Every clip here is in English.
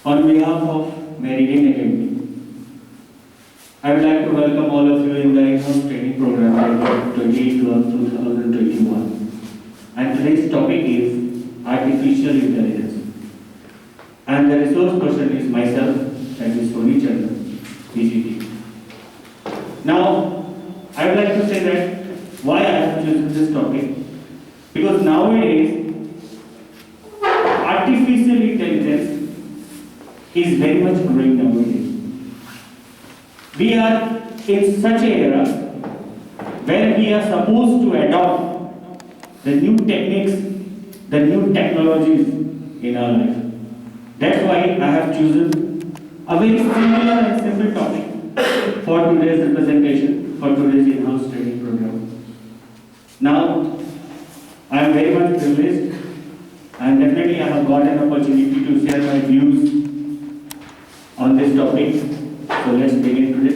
On behalf of Meridian Academy, I would like to welcome all of you in the Inhouse training program for 2021. And today's topic is artificial intelligence. And the resource person is myself, that is Soni Chandan, PGT. Now, I would like to say that why I have chosen this topic, because nowadays artificial intelligence is very much growing nowadays. We are in such an era where we are supposed to adopt the new techniques, the new technologies in our life. That's why I have chosen a very similar and simple topic for today's representation, for today's in-house training program. Now, I am very much privileged and definitely I have got an opportunity to share my views on this topic. So let's begin today.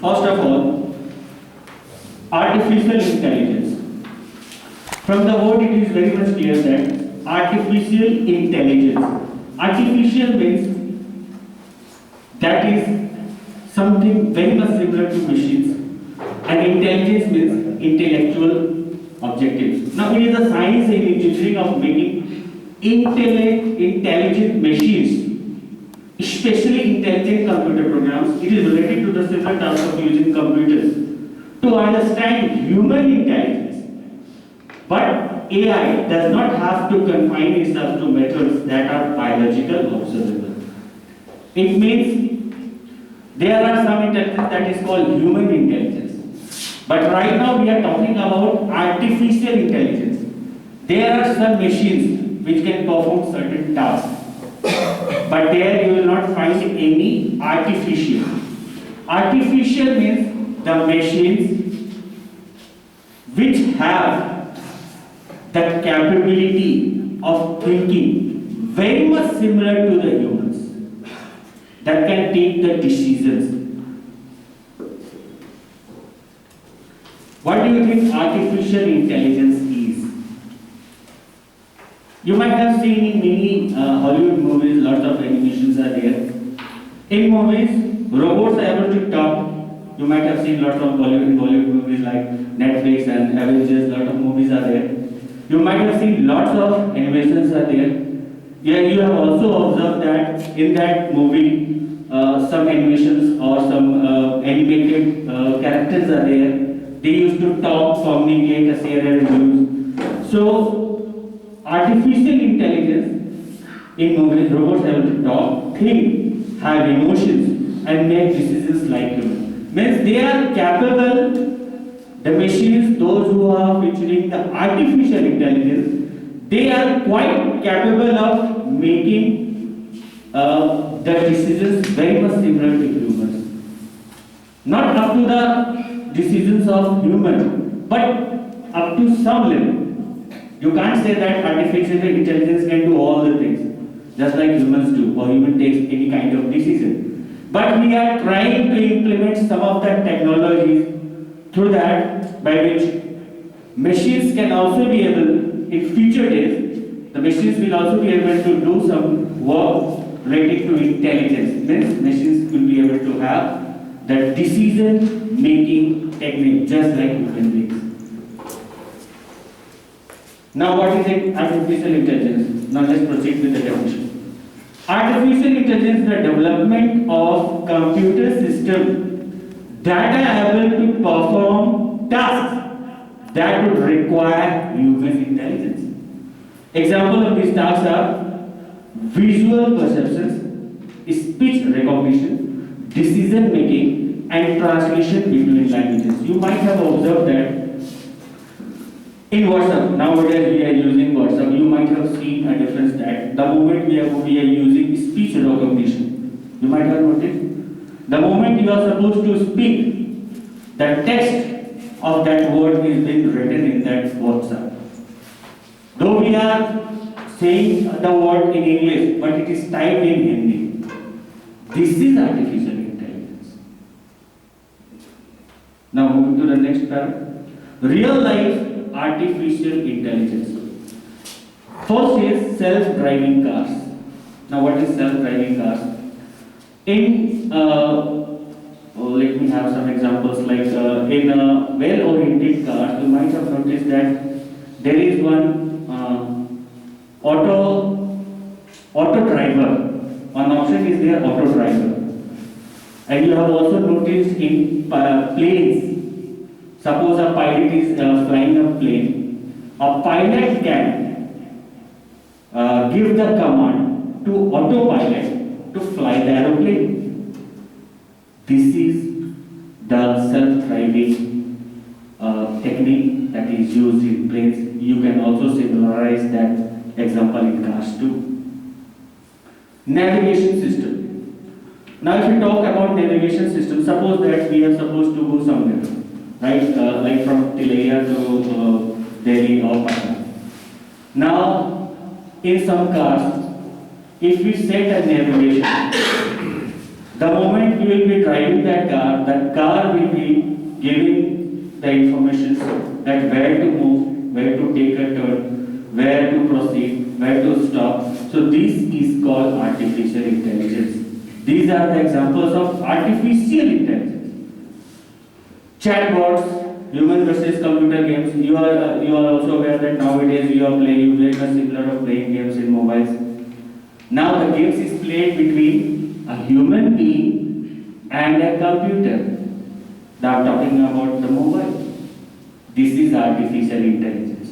First of all, artificial intelligence. From the word it is very much clear that artificial intelligence. Artificial means that is something very much similar to machines, and intelligence means intellectual objectives. Now it is the science and engineering of making intelligent machines, especially intelligent computer programs. It is related to the simple task of using computers to understand human intelligence. But AI does not have to confine itself to methods that are biological or observable. It means there are some intelligence that is called human intelligence. But right now we are talking about artificial intelligence. There are some machines which can perform certain tasks. But there you will not find any artificial. Artificial means the machines which have the capability of thinking very much similar to the humans, that can take the decisions. What do you think artificial intelligence is? You might have seen in many Hollywood movies, lots of animations are there. In movies, robots are able to talk. You might have seen lots of Bollywood movies like Netflix and Avengers, lot of movies are there. You might have seen lots of animations are there. Yeah, you have also observed that in that movie, some animations or some animated characters are there. They used to talk, communicate, share their views. So, artificial intelligence in movies, robots able to talk, think, have emotions, and make decisions like humans. Means they are capable. The machines, those who are featuring the artificial intelligence, they are quite capable of making the decisions very much similar to humans. Not up to the decisions of humans, but up to some level. You can't say that artificial intelligence can do all the things, just like humans do, or human takes any kind of decision. But we are trying to implement some of the technologies through that by which machines can also be able, in future days, the machines will also be able to do some work related to intelligence. Means machines will be able to have that decision making technique just like human beings. Now what is it? Artificial intelligence. Now let's proceed with the definition. Artificial intelligence is the development of computer system that are able to perform tasks that would require human intelligence. Example of these tasks are visual perceptions, speech recognition, decision making, and translation between languages. You might have observed that in WhatsApp, nowadays we are using WhatsApp, you might have seen a difference that the moment we are using speech recognition, you might have noticed. The moment you are supposed to speak, the text of that word is being written in that WhatsApp. Though we are saying the word in English, but it is typed in Hindi. This is artificial intelligence. Now moving to the next paragraph. Real life artificial intelligence. First is self-driving cars. Now, what is self-driving cars? In let me have some examples like in well-oriented cars, you might have noticed that there is one auto driver. One option is there, auto driver. And you have also noticed in planes, suppose a pilot is flying a plane, a pilot can give the command to autopilot to fly the aeroplane. This is the self-driving technique that is used in planes. You can also similarize that example in cars too. Navigation system. Now, if we talk about navigation system, suppose that we are supposed to go somewhere, right? Like from Tilaiya to Delhi or Patna. Now, in some cars, if we set a navigation, the moment you will be driving that car will be giving the information that where to move, where to take a turn, where to proceed, where to stop. So this is called artificial intelligence. These are the examples of artificial intelligence. Chatbots, human versus computer games. You are also aware that nowadays you very much similar of playing games in mobiles. Now the games is played between a human being and a computer. Now I'm talking about the mobile. This is artificial intelligence.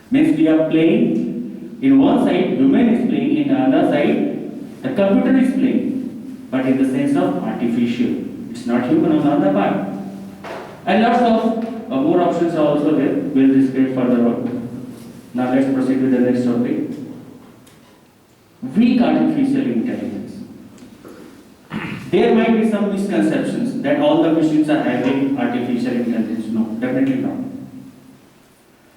Means we are playing, in one side human is playing, in the other side the computer is playing. But in the sense of artificial. It's not human on the other part. And lots of more options are also there. We'll discuss further on. Now let's proceed with the next topic. Weak artificial intelligence. There might be some misconceptions that all the machines are having artificial intelligence. No, definitely not.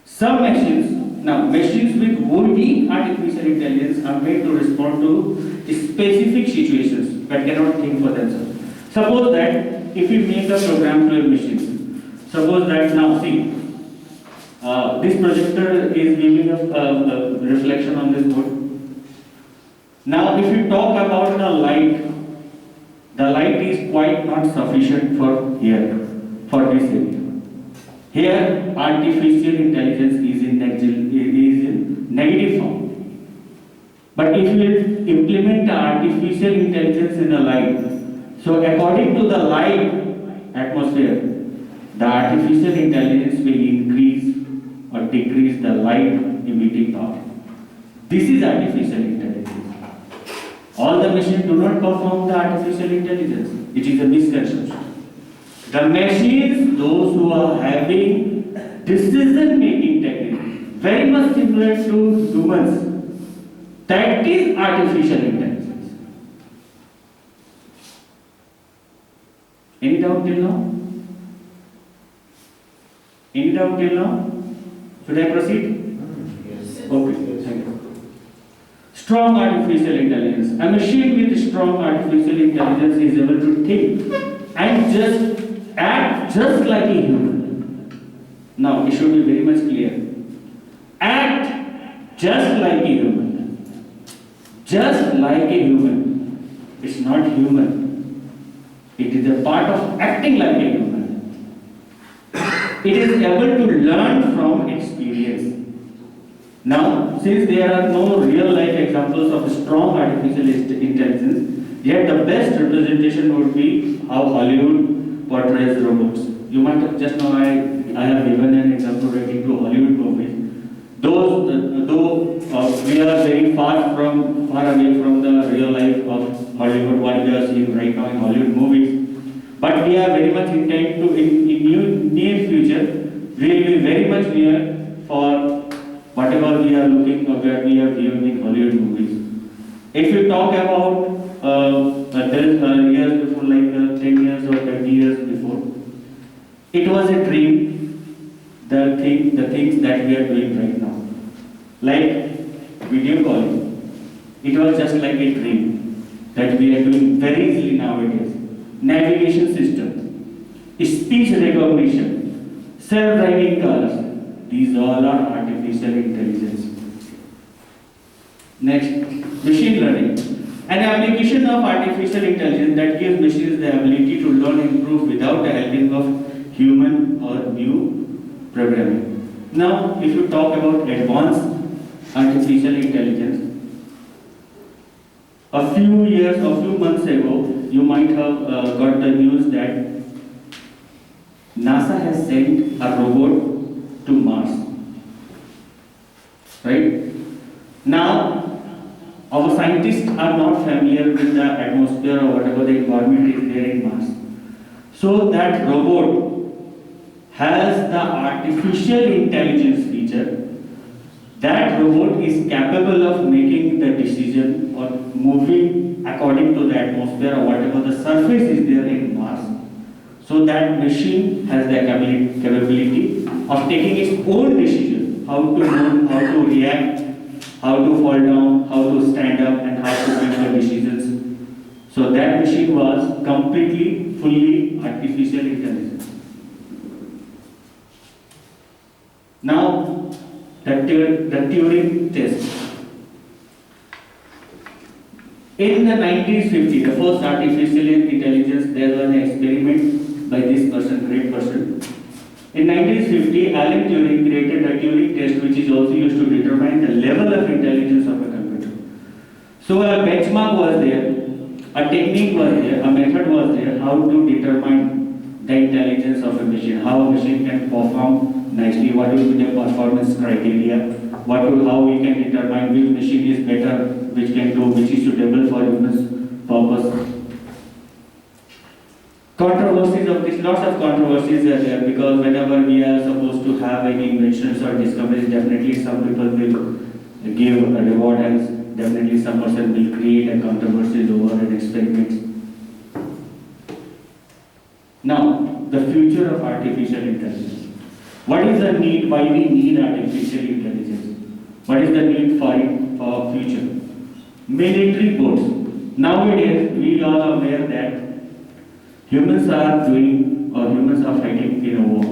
Some machines with weak artificial intelligence are made to respond to specific situations but cannot think for themselves. Suppose that if we make a program to a machine, suppose that now see, this projector is giving a reflection on this board. Now if you talk about the light is quite not sufficient for here, for this area. Here artificial intelligence is in negative form. But if you implement artificial intelligence in a light, so according to the light atmosphere, the artificial intelligence will increase or decrease the light emitting power. This is artificial intelligence. All the machines do not perform the artificial intelligence. It is a misconception. The machines, those who are having decision-making technique, very much similar to humans, that is artificial intelligence. Any doubt till now? Any doubt till now? Should I proceed? Yes. Okay, thank you. Strong artificial intelligence. A machine with strong artificial intelligence is able to think and just act just like a human. Now, it should be very much clear. Act just like a human. Just like a human. It's not human. It is a part of acting like a human. It is able to learn from experience. Now, since there are no real life examples of strong artificial intelligence, yet the best representation would be how Hollywood portrays robots. You might have just now I have given an example relating to Hollywood movies. Though we are very far away from the real life of Hollywood, what we are seeing right now in Hollywood movies, but we are very much intent to in near future we will be very much near for whatever we are looking or where we are viewing in Hollywood movies. If you talk about years before, like 10 years or 20 years before, it was a dream. The things that we are doing right now, like video calling, it was just like a dream that we are doing very easily nowadays. Navigation system, speech recognition, self-driving cars, these all are artificial intelligence. Next, machine learning. An application of artificial intelligence that gives machines the ability to learn and improve without the helping of human or new programming. Now, if you talk about advanced artificial intelligence, a few months ago, you might have got the news that NASA has sent a robot to Mars. Right? Now, our scientists are not familiar with the atmosphere or whatever the environment is there in Mars. So that robot has the artificial intelligence feature. That robot is capable of making the decision or moving according to the atmosphere or whatever the surface is there in Mars. So that machine has the capability of taking its own decision, how to move, how to react, how to fall down, how to stand up, and how to make the decisions. So that machine was completely, fully artificial intelligence. Now, the Turing test. In the 1950, the first artificial intelligence, there was an experiment by this person, great person. In 1950, Alan Turing created a Turing test which is also used to determine the level of intelligence of a computer. So a benchmark was there, a technique was there, a method was there, how to determine the intelligence of a machine, how a machine can perform nicely, what will be the performance criteria, how we can determine which machine is better, which can do, which is suitable for humans' purpose. Controversies of this, lots of controversies are there because whenever we are supposed to have any inventions or discoveries, definitely some people will give a reward and definitely some person will create a controversy over an experiment. Now, the future of artificial intelligence. What is the need, why we need artificial intelligence? What is the need for it for future? Military boards. Nowadays, we are aware that humans are fighting in a war.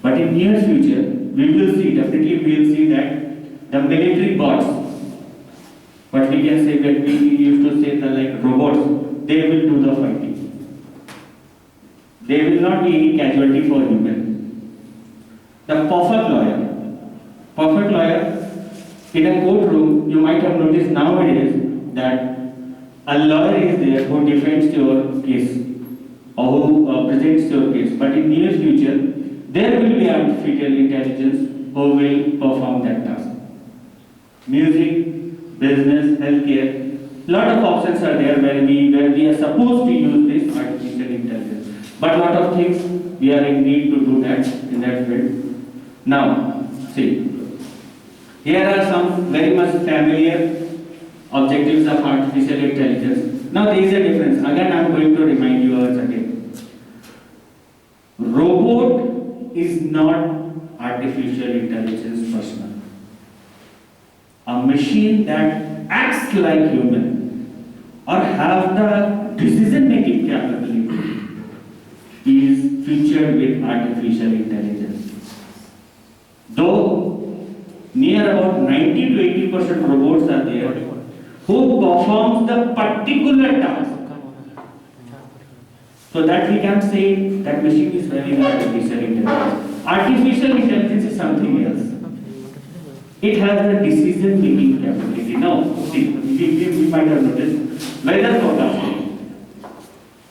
But in near future, we will see, definitely we will see that the military bots, what we can say that we used to say the like robots, they will do the fighting. There will not be any casualty for human. The perfect lawyer, in a courtroom, you might have noticed nowadays that a lawyer is there who defends your case or who presents your case. But in near future, there will be artificial intelligence who will perform that task. Music, business, healthcare, lot of options are there where we are supposed to use this artificial intelligence. But lot of things we are in need to do that in that field. Now, see, here are some very much familiar objectives of artificial intelligence. Now there is a difference. Again, I am going to remind you once again. Robot is not artificial intelligence personal. A machine that acts like human or have the decision-making capability is featured with artificial intelligence. Though near about 90 to 80% robots are there who performs the particular task. So that we can say that machine is very artificial intelligence. Artificial intelligence is something else. It has the decision-making capability. Now, see, we might have noticed weather forecasting.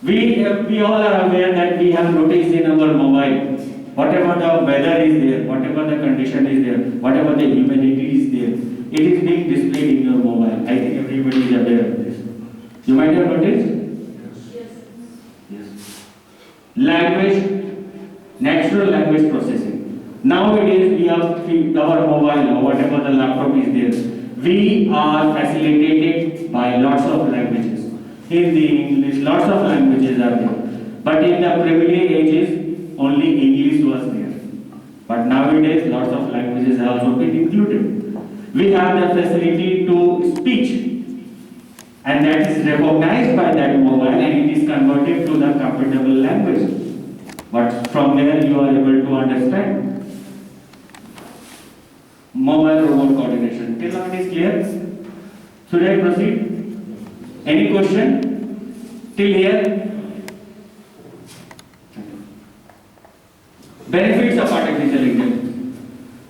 We all are aware that we have noticed in our mobile, whatever the weather is there, whatever the condition is there, whatever the humidity is there, it is being displayed in your mobile. I think everybody is aware of this. You might have noticed? Yes. Language, natural language processing. Nowadays, we have our mobile or whatever the laptop is there. We are facilitated by lots of languages. Hindi, English, lots of languages are there. But in the primitive ages, only English was there. But nowadays, lots of languages have also been included. We have the facility to speech, and that is recognized by that mobile and it is converted to the comfortable language. But from there, you are able to understand. Mobile robot coordination. Till now it is clear? Should I proceed? Any question? Till here? Benefits of artificial intelligence.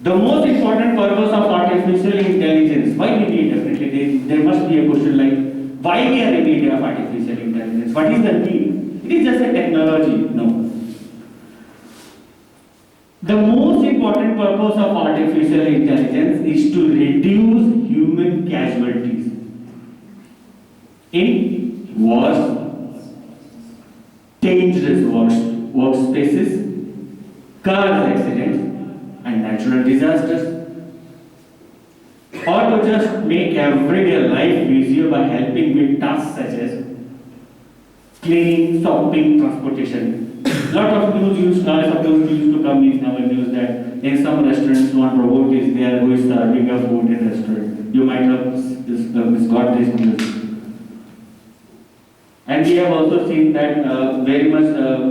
The most important purpose of artificial intelligence. Why we need? Definitely there must be a question like, why we are in need of artificial intelligence? What is the need? It is just a technology. No. The most important purpose of artificial intelligence is to reduce human casualties in wars, dangerous workspaces, car accidents, and natural disasters, or to just make everyday life easier by helping with tasks such as cleaning, shopping, transportation. Lot of news used to come in our news that in some restaurants one robot is there who is serving a food in restaurant. You might have got this news. And we have also seen that very much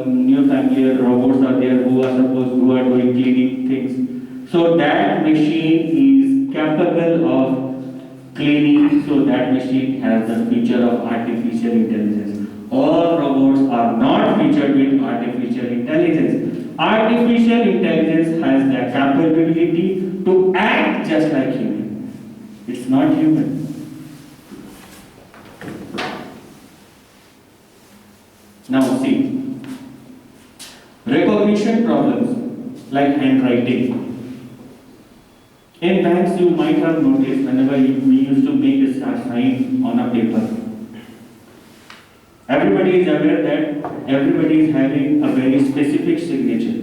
new family robots are there who are doing cleaning things. So that machine is capable of cleaning. So that machine has the feature of artificial intelligence. All robots are not featured with artificial intelligence. Artificial intelligence has the capability to act just like human. It's not human. Now see, recognition problems like handwriting. In banks you might have noticed whenever we used to make a sign on a paper. Everybody is aware that everybody is having a very specific signature.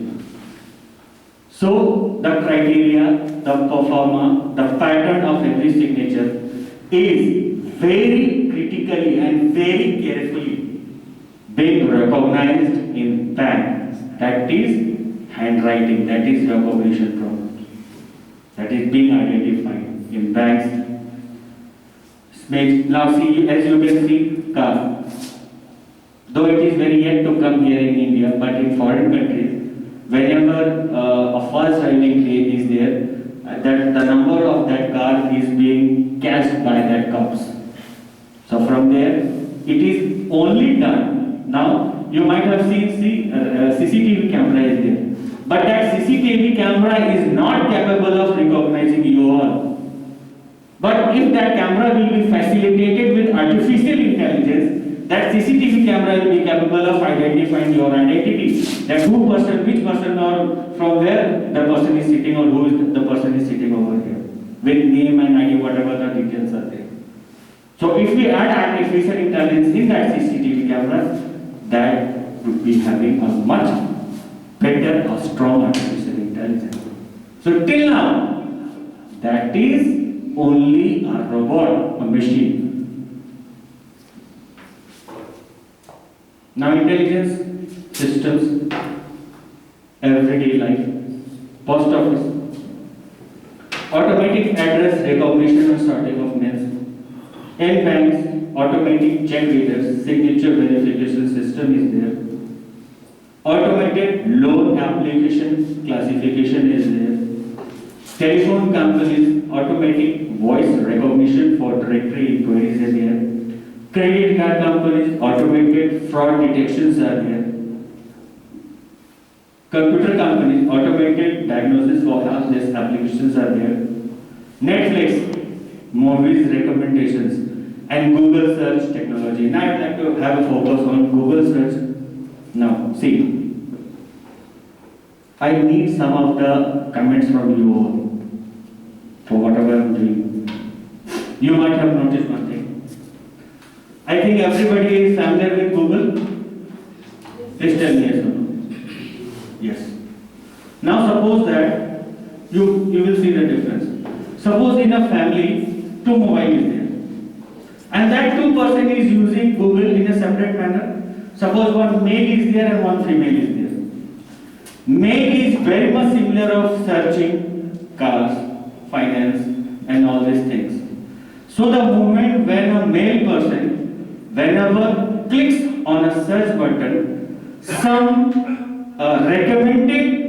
So the criteria, the performa, the pattern of every signature is very critically and very carefully being recognized in banks. That is handwriting, that is recognition problem. That is being identified in banks. Now see, as you can see, car. Though it is very yet to come here in India, but in foreign countries, whenever a fast driving lane is there, that the number of that car is being cast by that cops. So from there, it is only done. Now you might have seen CCTV camera is there, but that CCTV camera is not capable of recognizing you all. But if that camera will be facilitated with artificial intelligence, that CCTV camera will be capable of identifying your identity. That which person or from where the person is sitting or who is the person is sitting over here. With name and ID, whatever the details are there. So if we add artificial intelligence in that CCTV camera, that would be having a much better or strong artificial intelligence. So till now, that is only a robot, a machine. Now intelligence systems, everyday life, post office, automatic address recognition and sorting of mails, in banks, automatic check readers, signature verification system is there, automated loan application classification is there, telephone companies, automatic voice recognition for directory inquiries are there. Credit card companies, automated fraud detections are there. Computer companies, automated diagnosis for helpless applications are there. Netflix, movies recommendations, and Google search technology. Now I'd like to have a focus on Google search. Now, see, I need some of the comments from you all for whatever I'm doing. You might have noticed one thing. I think everybody is familiar with Google. Please tell me yes or no. Yes. Now suppose that you will see the difference. Suppose in a family, two mobile is there. And that two person is using Google in a separate manner. Suppose one male is there and one female is there. Male is very much similar of searching cars, finance and all these things. So the moment when a male person, whenever clicks on a search button, some recommended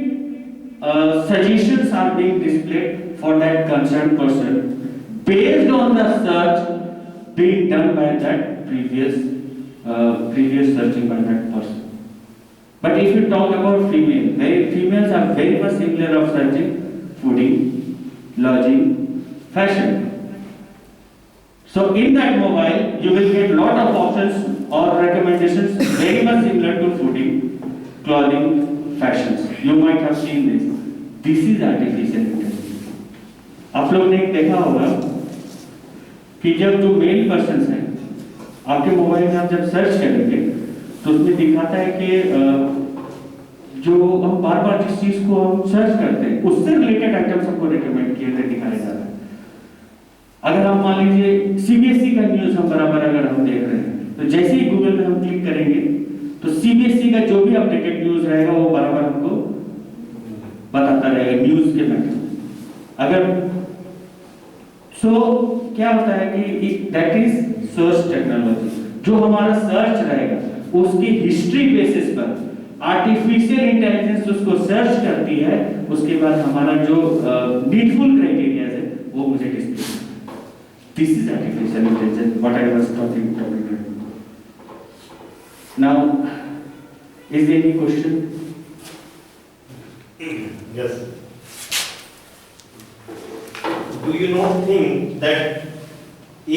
suggestions are being displayed for that concerned person. Based on the search, being done by that previous searching by that person. But if you talk about females are very much similar of searching fooding, lodging, fashion. So in that mobile, you will get lot of options or recommendations very much similar to fooding, clothing, fashions. You might have seen this. This is artificial intelligence. आप लोग ने देखा होगा कि जब जो male person है आपके मोबाइल में आप जब सर्च करेंगे तो उसमें दिखाता है कि जो हम बार बार जिस चीज को हम सर्च करते हैं उससे रिलेटेड आइटम्स हमको रिकमेंड किए थे दिखाया जा रहा है। अगर हम मान लीजिए सीबीएसई का न्यूज हम बराबर अगर हम देख रहे हैं तो जैसे ही गूगल में हम क्लिक करेंगे तो सीबीएसई का जो भी अपडेटेड न्यूज रहेगा वो बराबर हमको बताता रहेगा न्यूज के मैटर। अगर क्या होता है कि दैट इज सर्च टेक्नोलॉजी। जो हमारा सर्च रहेगा उसकी हिस्ट्री बेसिस पर आर्टिफिशियल इंटेलिजेंस उसको सर्च करती है, उसके बाद हमारा जो नीडफुल क्राइटेरिया है वो मुझे display. This is artificial intelligence what I was talking about. Now is there any question? Yes. Do you not think that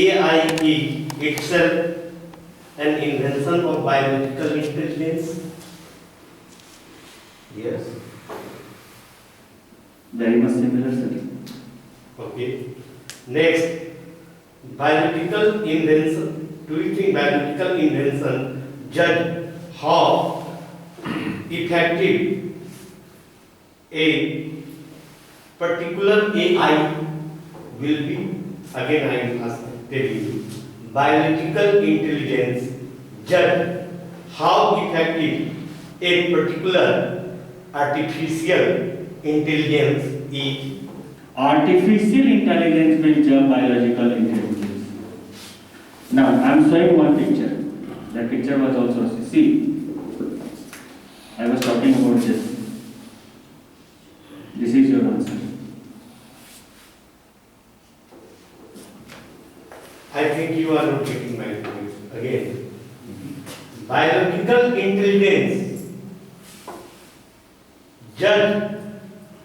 AI is itself an invention of biological intelligence? Yes. Very much similar, sir. Okay. Next, biological invention. Do you think biological invention judge how effective a particular AI will be? Again, I am telling you, biological intelligence judge how effective a particular artificial intelligence is. Artificial intelligence will judge biological intelligence. Now, I am showing one picture. That picture was also, see, I was talking about this. This is your answer. I think you are not getting my point again. Biological intelligence judge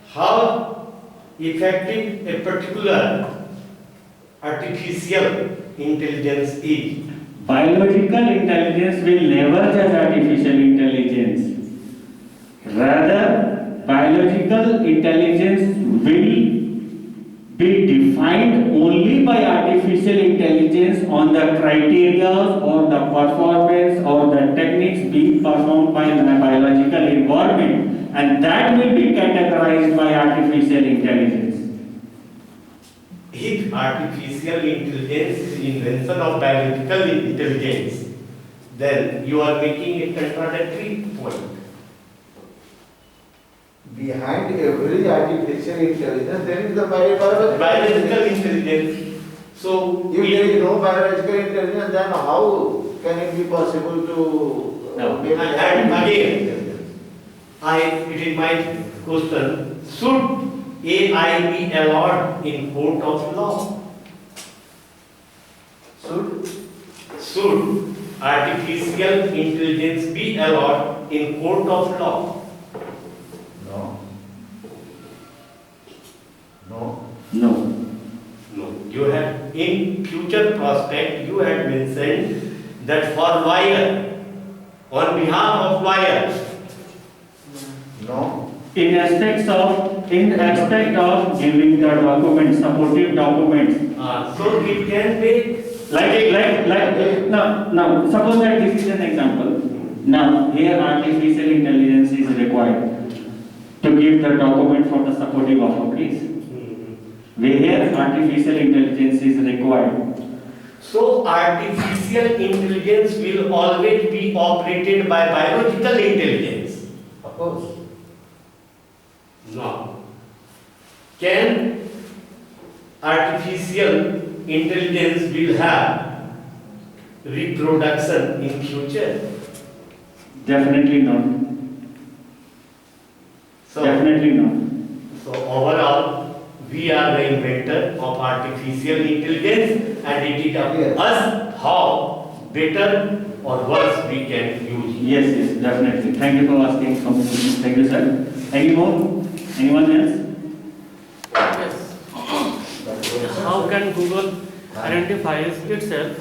how effective a particular artificial intelligence is. Biological intelligence will never judge artificial intelligence. Rather, biological intelligence will be defined only by artificial intelligence on the criteria or the performance or the techniques being performed by the biological environment, and that will be categorized by artificial intelligence. If artificial intelligence is invention of biological intelligence, then you are making a contradictory point. Behind every artificial intelligence, there is the biological intelligence. So, if there is no biological intelligence, then how can it be possible to make and again, it is my question: should AI be allowed in court of law? Should artificial intelligence be allowed in court of law? No. No. You have in future prospect you had mentioned that for wire, on behalf of wire. No. In aspect of giving the documents, supportive documents. So it can make now suppose that this is an example. Now here artificial intelligence is required to give the document for the supportive of a case. Where artificial intelligence is required. So artificial intelligence will always be operated by biological intelligence. Of course. No. Can artificial intelligence will have reproduction in future? Definitely not. So Definitely not. So overall, we are the inventor of artificial intelligence, and it is up to us how better or worse we can use it. Yes, yes, definitely. Thank you for asking some questions. Thank you, sir. Any more? Anyone else? Yes. How can Google identify itself,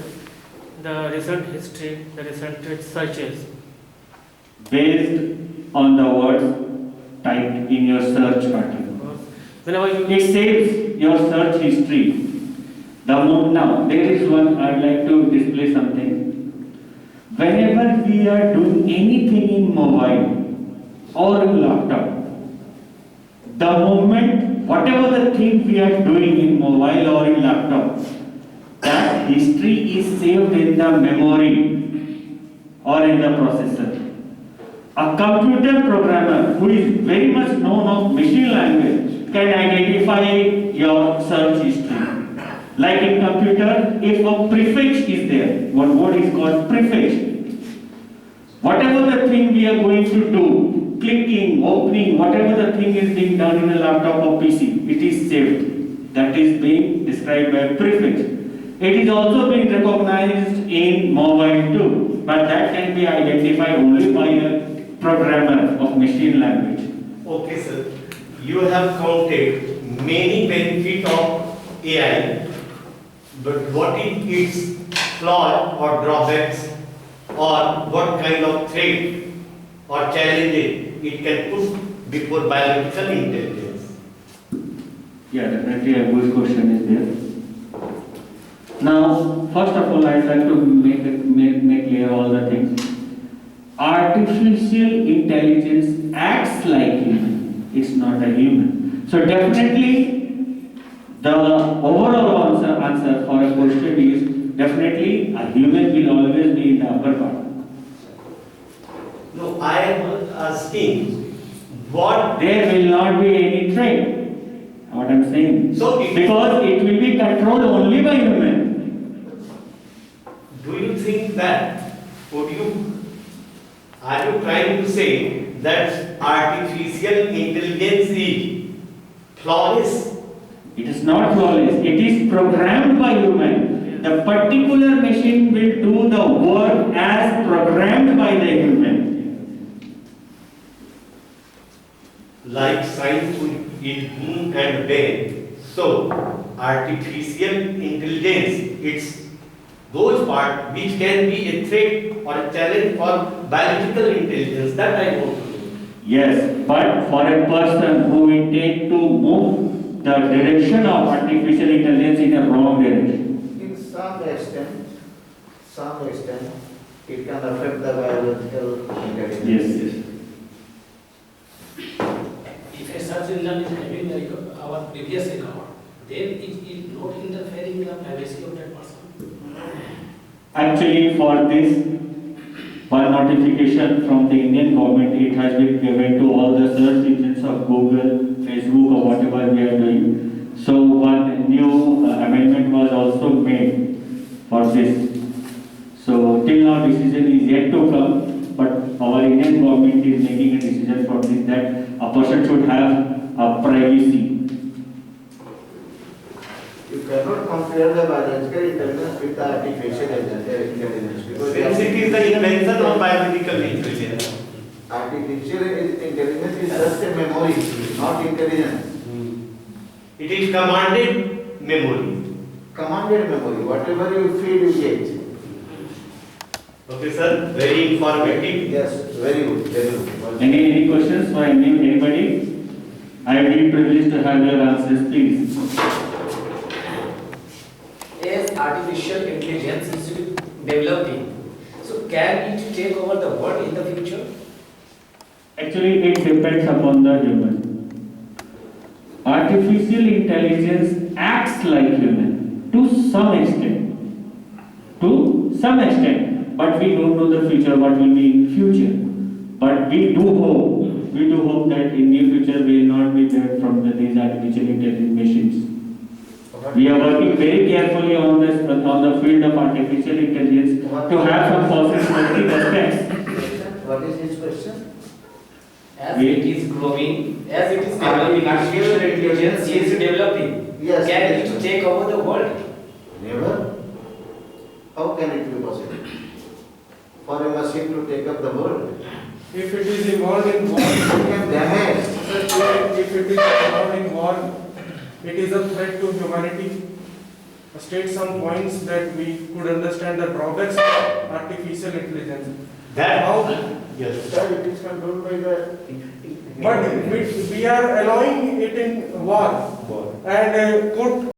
the recent history, the recent searches? Based on the words typed in your search button. Because whenever you It saves your search history. Now, there is one, I'd like to display something. Whenever we are doing anything in mobile or in laptop, the moment, whatever the thing we are doing in mobile or in laptop, that history is saved in the memory or in the processor. A computer programmer who is very much known of machine language can identify your search history. Like in computer, if a prefix is there, one word is called prefix. Whatever the thing we are going to do, clicking, opening, whatever the thing is being done in a laptop or PC, it is saved. That is being described by prefix. It is also being recognized in mobile too, but that can be identified only by a programmer of machine language. Okay, sir. You have counted many benefits of AI, but what is its flaw or drawbacks, or what kind of threat or challenges it can put before biological intelligence? Yeah, definitely a good question is there. Now, first of all, I'd like to make clear all the things. Artificial intelligence acts like human. It's not a human. So definitely, the overall answer for a question is definitely a human will always be in the upper part. No, I am asking what There will not be any threat. What I'm saying. So because it will be controlled only by human. do you think that are you trying to say that artificial intelligence is flawless? It is not flawless. It is programmed by human. The particular machine will do the work as programmed by the human. Like science is boom and bang. So artificial intelligence, it's those parts which can be a threat or a challenge for biological intelligence. That I want to know. Yes, but for a person who intend to move the direction of artificial intelligence in a wrong direction. In some extent, it can affect the biological intelligence. Yes, yes. If a search engine is having our previous record, then it is not interfering in the privacy of that person. Actually, for this one notification from the Indian government, it has been given to all the search engines of Google, Facebook, or whatever we are doing. So one new amendment was also made for this. So till now decision is yet to come, but our Indian government is making a decision for this that a person should have a privacy. You cannot compare the biological intelligence with the artificial intelligence because Since it is the invention of biological intelligence. artificial intelligence is just a memory, not intelligence. It is commanded memory. Commanded memory, whatever you feed, you get. Okay, sir. Very informative. Yes, very good, very good. Any questions for anybody? I am really privileged to have your answers, please. As artificial intelligence is developing, so can it take over the world in the future? Actually, it depends upon the human. Artificial intelligence acts like human to some extent. To some extent, but we don't know the future, what will be in future. But we do hope that in near future we will not be there from these artificial intelligence machines. We are working very carefully on the field of artificial intelligence to have some positive aspects. What is his question? As it is growing, as it is developing, artificial intelligence is developing. Yes. Can it take over the world? Never. How can it be possible? For a machine to take up the world? If it is involved in war, It can damage. if it is involved in war, it is a threat to humanity. State some points that we could understand the drawbacks of artificial intelligence. That, How? yes. Sir, it is controlled by the. But we are allowing it in war and could